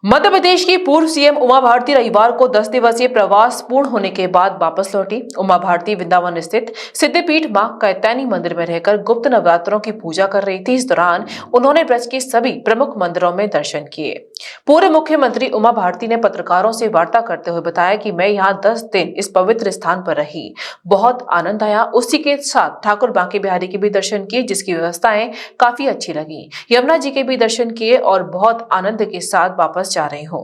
मध्य प्रदेश की पूर्व सीएम उमा भारती रविवार को 10 दिवसीय प्रवास पूर्ण होने के बाद वापस लौटी। उमा भारती वृंदावन स्थित सिद्धपीठ मां कात्यायनी मंदिर में रहकर गुप्त नवरात्रों की पूजा कर रही थी। इस दौरान उन्होंने ब्रज के सभी प्रमुख मंदिरों में दर्शन किए। पूर्व मुख्यमंत्री उमा भारती ने पत्रकारों से वार्ता करते हुए बताया कि मैं यहाँ 10 दिन इस पवित्र स्थान पर रही, बहुत आनंद आया। उसी के साथ ठाकुर बांके बिहारी के भी दर्शन किए, जिसकी व्यवस्थाएं काफी अच्छी लगी। यमुना जी के भी दर्शन किए और बहुत आनंद के साथ वापस जा रही हूँ।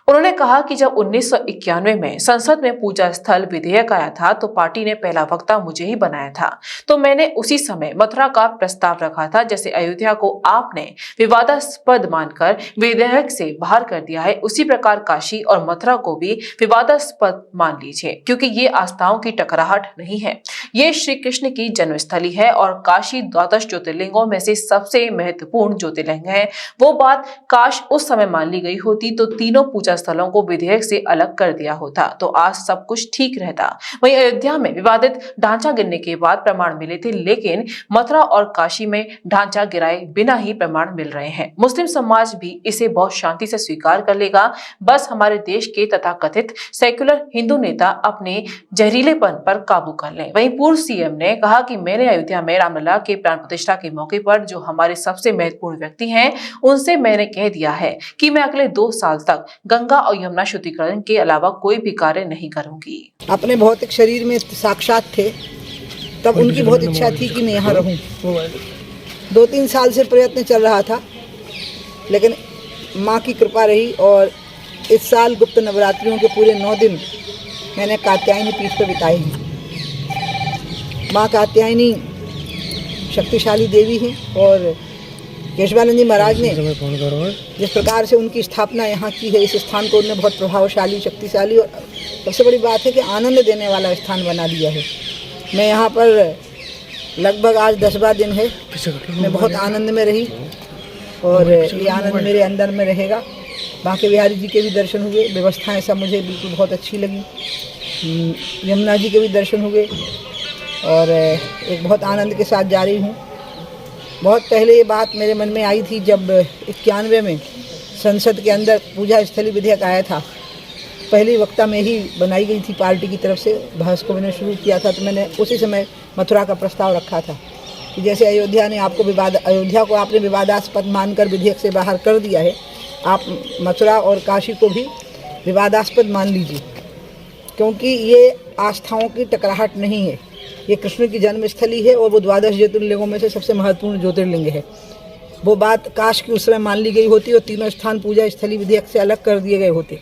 उन्होंने कहा कि जब 1991 में संसद में पूजा स्थल विधेयक आया था तो पार्टी ने पहला वक्ता मुझे ही बनाया था, तो मैंने उसी समय मथुरा का प्रस्ताव रखा था। जैसे अयोध्या को आपने विवादास्पद मानकर विधेयक से बाहर कर दिया है, उसी प्रकार काशी और मथुरा को भी विवादास्पद मान लीजिए, क्योंकि ये आस्थाओं की टकराहट नहीं है। ये श्री कृष्ण की जन्मस्थली है और काशी द्वादश ज्योतिर्लिंगों में से सबसे महत्वपूर्ण ज्योतिर्लिंग है। वो बात काश उस समय मान ली गई होती तो तीनों पूजा स्थलों को विधेयक से अलग कर दिया होता, तो आज सब कुछ ठीक रहता। वहीं अयोध्या में विवादित ढांचा गिरने के बाद प्रमाण मिले थे, लेकिन मथुरा और काशी में ढांचा गिराए बिना ही प्रमाण मिल रहे हैं। मुस्लिम समाज भी इसे बहुत शांति से स्वीकार कर लेगा। बस हमारे देश के तथाकथित सेक्युलर हिंदू नेता अपने जहरीलेपन पर काबू कर लें। वहीं पूर्व सीएम ने कहा कि मैंने अयोध्या में रामलला के प्राण प्रतिष्ठा के मौके पर जो हमारे सबसे महत्वपूर्ण व्यक्ति हैं, उनसे मैंने कह दिया है कि मैं अगले 2 साल तक गंगा और यमुना शुद्धिकरण के अलावा कोई भी कार्य नहीं करूंगी। अपने भौतिक शरीर में साक्षात थे, तब उनकी बहुत इच्छा थी कि मैं यहाँ रहूं। 2-3 साल से प्रयत्न चल रहा था, लेकिन माँ की कृपा रही और इस साल गुप्त नवरात्रियों के पूरे 9 दिन मैंने कात्यायनी पीठ पर बिताए हैं। माँ कात्यायनी शक्तिशाली देवी हैं और केशवानंद जी महाराज ने जिस प्रकार से उनकी स्थापना यहाँ की है, इस स्थान को उन्होंने बहुत प्रभावशाली, शक्तिशाली और सबसे बड़ी बात है कि आनंद देने वाला स्थान बना दिया है। मैं यहाँ पर लगभग आज 10वां दिन है। मैं बहुत आनंद में रही और ये आनंद मेरे अंदर में रहेगा। बांके बिहारी जी के भी दर्शन हुए, व्यवस्थाएं सब मुझे बिल्कुल बहुत अच्छी लगी। यमुना जी के भी दर्शन हुए और एक बहुत आनंद के साथ जा रही हूँ। बहुत पहले ये बात मेरे मन में आई थी जब 91 में संसद के अंदर पूजा स्थली विधेयक आया था। पहली वक्ता में ही बनाई गई थी पार्टी की तरफ से। बहस को मैंने शुरू किया था तो मैंने उसी समय मथुरा का प्रस्ताव रखा था कि जैसे अयोध्या को आपने विवादास्पद मानकर विधेयक से बाहर कर दिया है, आप मथुरा और काशी को भी विवादास्पद मान लीजिए, क्योंकि ये आस्थाओं की टकराहट नहीं है। ये कृष्ण की जन्मस्थली है और वो द्वादश ज्योतिर्लिंगों में से सबसे महत्वपूर्ण ज्योतिर्लिंग है। वो बात काश की उस समय मान ली गई होती और तीनों स्थान पूजा स्थली विधेयक से अलग कर दिए गए होते,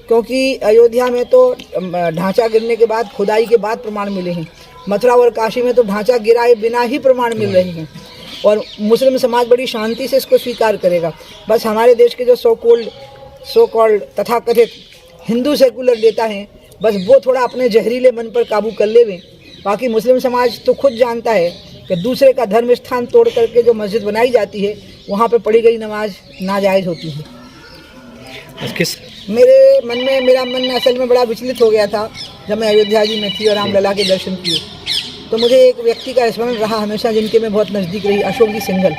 क्योंकि अयोध्या में तो ढांचा गिरने के बाद, खुदाई के बाद प्रमाण मिले हैं। मथुरा और काशी में तो ढांचा गिराए बिना ही प्रमाण मिल रहे हैं और मुस्लिम समाज बड़ी शांति से इसको स्वीकार करेगा। बस हमारे देश के जो सो कॉल्ड तथाकथित हिंदू सेकुलर नेता हैं, बस वो थोड़ा अपने जहरीले मन पर काबू कर लेवें। बाकी मुस्लिम समाज तो खुद जानता है कि दूसरे का धर्म स्थान तोड़ करके जो मस्जिद बनाई जाती है, वहाँ पे पढ़ी गई नमाज नाजायज़ होती है। मेरा मन असल में बड़ा विचलित हो गया था जब मैं अयोध्या जी में थी और रामलला के दर्शन किए, तो मुझे एक व्यक्ति का स्मरण रहा हमेशा, जिनके मैं बहुत नज़दीक रही, अशोक जी सिंघल।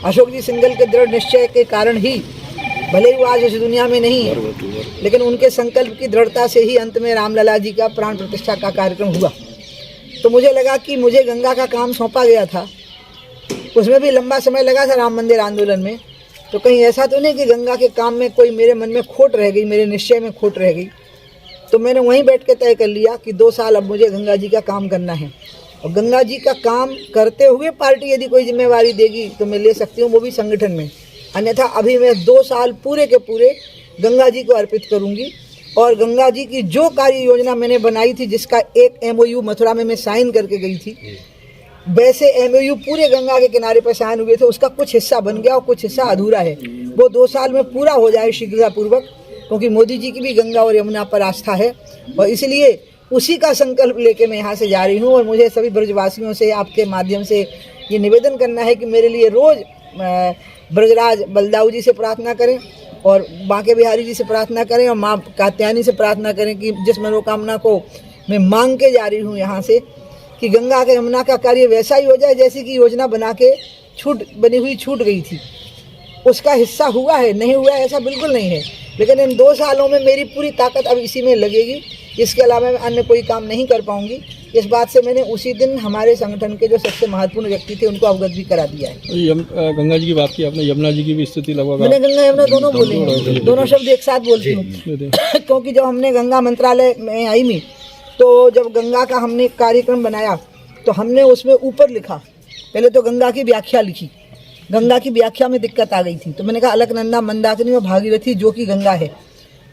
अशोक जी सिंघल के दृढ़ निश्चय के कारण ही, भले ही वो आज इस दुनिया में नहीं है, लेकिन उनके संकल्प की दृढ़ता से ही अंत में रामलला जी का प्राण प्रतिष्ठा का कार्यक्रम हुआ। तो मुझे लगा कि मुझे गंगा का काम सौंपा गया था, उसमें भी लंबा समय लगा था राम मंदिर आंदोलन में, तो कहीं ऐसा तो नहीं कि गंगा के काम में कोई मेरे मन में खोट रह गई, मेरे निश्चय में खोट रह गई। तो मैंने वहीं बैठ के तय कर लिया कि 2 साल अब मुझे गंगा जी का काम करना है और गंगा जी का काम करते हुए पार्टी यदि कोई जिम्मेवारी देगी तो मैं ले सकती हूँ, वो भी संगठन में। अन्यथा अभी मैं 2 साल पूरे के पूरे गंगा जी को अर्पित करूँगी और गंगा जी की जो कार्य योजना मैंने बनाई थी, जिसका एक MOU मथुरा में मैं साइन करके गई थी, वैसे MOU पूरे गंगा के किनारे पर साइन हुए थे, उसका कुछ हिस्सा बन गया और कुछ हिस्सा अधूरा है। वो 2 साल में पूरा हो जाए शीघ्रतापूर्वक, क्योंकि मोदी जी की भी गंगा और यमुना पर आस्था है और इसलिए उसी का संकल्प लेके मैं यहाँ से जा रही हूँ। और मुझे सभी ब्रजवासियों से आपके माध्यम से ये निवेदन करना है कि मेरे लिए रोज़ ब्रजराज बलदाऊ जी से प्रार्थना करें और बांके बिहारी जी से प्रार्थना करें और माँ कात्यायनी से प्रार्थना करें कि जिस मनोकामना को मैं मांग के जा रही हूँ यहाँ से, कि गंगा के यमुना का कार्य वैसा ही हो जाए जैसी कि योजना बना के छूट गई थी। उसका हिस्सा हुआ है, नहीं हुआ है ऐसा बिल्कुल नहीं है। लेकिन इन 2 सालों में मेरी पूरी ताकत अब इसी में लगेगी, इसके अलावा मैं अन्य कोई काम नहीं कर पाऊंगी। इस बात से मैंने उसी दिन हमारे संगठन के जो सबसे महत्वपूर्ण व्यक्ति थे उनको अवगत भी करा दिया है। गंगा जी की बात की आपने, यमुना जी की भी स्थिति लगभग मैंने गंगा यमुना दोनों बोले हैं, दोनों शब्द एक साथ बोलती हूँ क्योंकि जब हमने गंगा मंत्रालय में आई मी, तो जब गंगा का हमने कार्यक्रम बनाया तो हमने उसमें ऊपर लिखा, पहले तो गंगा की व्याख्या लिखी, गंगा की व्याख्या में दिक्कत आ गई थी तो मैंने कहा अलकनंदा, मंदाकिनी और भागीरथी जो कि गंगा है।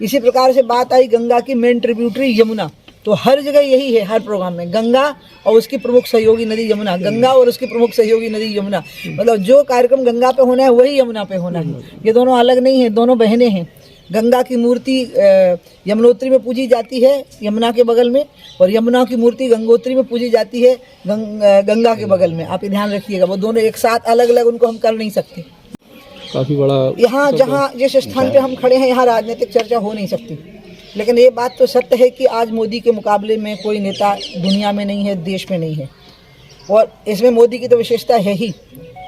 इसी प्रकार से बात आई गंगा की मेन ट्रिब्यूटरी यमुना, तो हर जगह यही है, हर प्रोग्राम में गंगा और उसकी प्रमुख सहयोगी नदी यमुना, गंगा और उसकी प्रमुख सहयोगी नदी यमुना, मतलब जो कार्यक्रम गंगा पे होना है वही यमुना पे होना है। ये दोनों अलग नहीं है, दोनों बहनें हैं। गंगा की मूर्ति यमुनोत्री में पूजी जाती है यमुना के बगल में, और यमुना की मूर्ति गंगोत्री में पूजी जाती है गंगा के बगल में। आप ये ध्यान रखिएगा, वो दोनों एक साथ अलग अलग उनको हम कर नहीं सकते। काफी बड़ा यहाँ जहाँ जिस स्थान पे हम खड़े हैं यहाँ राजनीतिक चर्चा हो नहीं सकती, लेकिन ये बात तो सत्य है कि आज मोदी के मुकाबले में कोई नेता दुनिया में नहीं है, देश में नहीं है। और इसमें मोदी की तो विशेषता है ही,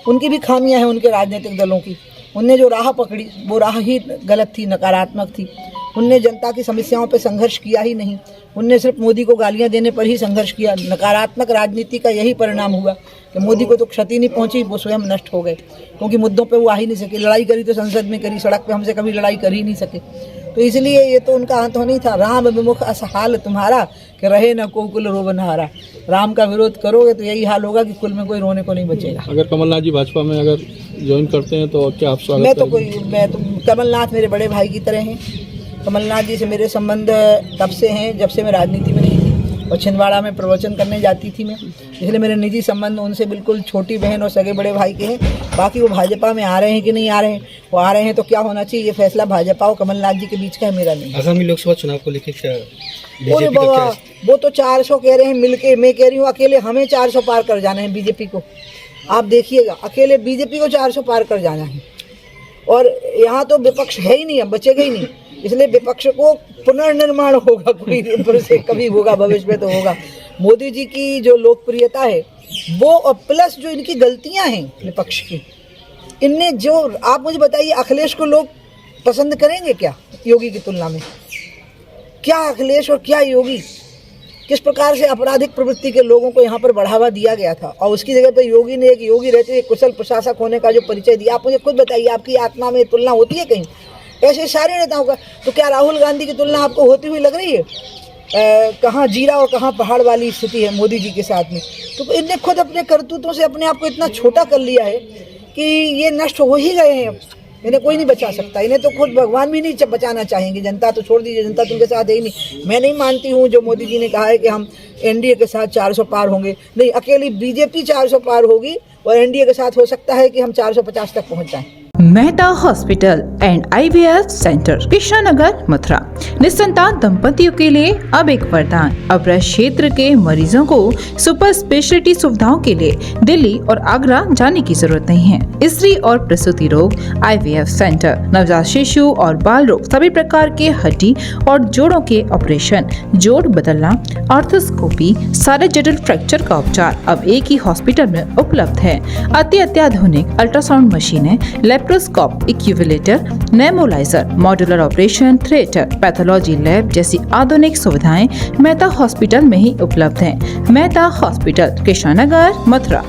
उनकी भी खामियां हैं उनके राजनीतिक दलों की। उनने जो राह पकड़ी वो राह ही गलत थी, नकारात्मक थी। उनने जनता की समस्याओं पर संघर्ष किया ही नहीं, उनने सिर्फ मोदी को गालियां देने पर ही संघर्ष किया। नकारात्मक राजनीति का यही परिणाम हुआ कि मोदी को तो क्षति नहीं पहुंची, वो स्वयं नष्ट हो गए, क्योंकि मुद्दों पे वो आ ही नहीं सके। लड़ाई करी तो संसद में करी, सड़क पे हमसे कभी लड़ाई कर ही नहीं सके। तो इसलिए ये तो उनका अंत होनी था। राम विमुख असहाल तुम्हारा कि रहे न को कुल रोबनहारा। राम का विरोध करोगे तो यही हाल होगा कि कुल में कोई रोने को नहीं बचेगा। अगर कमलनाथ जी भाजपा में अगर ज्वाइन करते हैं तो क्या आप स्वागत मैं तो कमलनाथ मेरे बड़े भाई की तरह हैं। कमलनाथ जी से मेरे संबंध तब से हैं जब से मैं राजनीति में नहीं थी, और छिंदवाड़ा में प्रवचन करने जाती थी मैं, इसलिए मेरे निजी संबंध उनसे बिल्कुल छोटी बहन और सगे बड़े भाई के हैं। बाकी वो भाजपा में आ रहे हैं कि नहीं आ रहे हैं, वो आ रहे हैं तो क्या होना चाहिए, ये फैसला भाजपा और कमलनाथ जी के बीच का है, मेरा नहीं। आगामी लोकसभा चुनाव को लेकर क्या अरे बाबा, वो तो 400 कह रहे हैं मिलके, मैं कह रही हूँ अकेले हमें 400 पार कर जाना है बीजेपी को। आप देखिएगा, अकेले बीजेपी को 400 पार कर जाना है। और यहाँ तो विपक्ष है ही नहीं, अब बचेगा ही नहीं, इसलिए विपक्ष को पुनर्निर्माण होगा, कोई ऊपर से कभी होगा, भविष्य में तो होगा। मोदी जी की जो लोकप्रियता है वो, और प्लस जो इनकी गलतियां हैं विपक्ष की, इनने जो, आप मुझे बताइए अखिलेश को लोग पसंद करेंगे क्या योगी की तुलना में? क्या अखिलेश और क्या योगी, किस प्रकार से आपराधिक प्रवृत्ति के लोगों को यहाँ पर बढ़ावा दिया गया था, और उसकी जगह पर योगी ने, एक योगी रहते हुए कुशल प्रशासक होने का जो परिचय दिया। आप मुझे खुद बताइए, आपकी आत्मा में तुलना होती है कहीं? ऐसे सारे नेताओं का। तो क्या राहुल गांधी की तुलना आपको होती हुई लग रही है? कहाँ जीरा और कहाँ पहाड़ वाली स्थिति है मोदी जी के साथ में। तो इनने खुद अपने करतूतों से अपने आप को इतना छोटा कर लिया है कि ये नष्ट हो ही गए हैं। अब इन्हें कोई नहीं बचा सकता, इन्हें तो खुद भगवान भी नहीं बचाना चाहेंगे। जनता तो छोड़ दीजिए, जनता तो उनके साथ है ही नहीं। मैं नहीं मानती हूँ जो मोदी जी ने कहा है कि हम एनडीए के साथ 400 पार होंगे। नहीं, अकेली बीजेपी 400 पार होगी, और एनडीए के साथ हो सकता है कि हम 450 तक पहुँच जाएं। Mehta hospital and IVF centre, Krishnanagar, Mathura. निसंतान दंपतियों के लिए अब एक वरदान। अब क्षेत्र के मरीजों को सुपर स्पेशलिटी सुविधाओं के लिए दिल्ली और आगरा जाने की जरूरत नहीं है। स्त्री और प्रसूति रोग, IVF सेंटर, नवजात शिशु और बाल रोग, सभी प्रकार के हड्डी और जोड़ों के ऑपरेशन, जोड़ बदलना, आर्थोस्कोपी, सारे जटिल फ्रैक्चर का उपचार अब एक ही हॉस्पिटल में उपलब्ध है। अत्याधुनिक अल्ट्रासाउंड मशीनें, लेप्रोस्कोप, इक्यूविलेटर, nebulizer, modular operation theatre, pathology lab जैसी आधुनिक सुविधाएं मेहता हॉस्पिटल में ही उपलब्ध हैं। मेहता हॉस्पिटल, कृष्णानगर, मथुरा।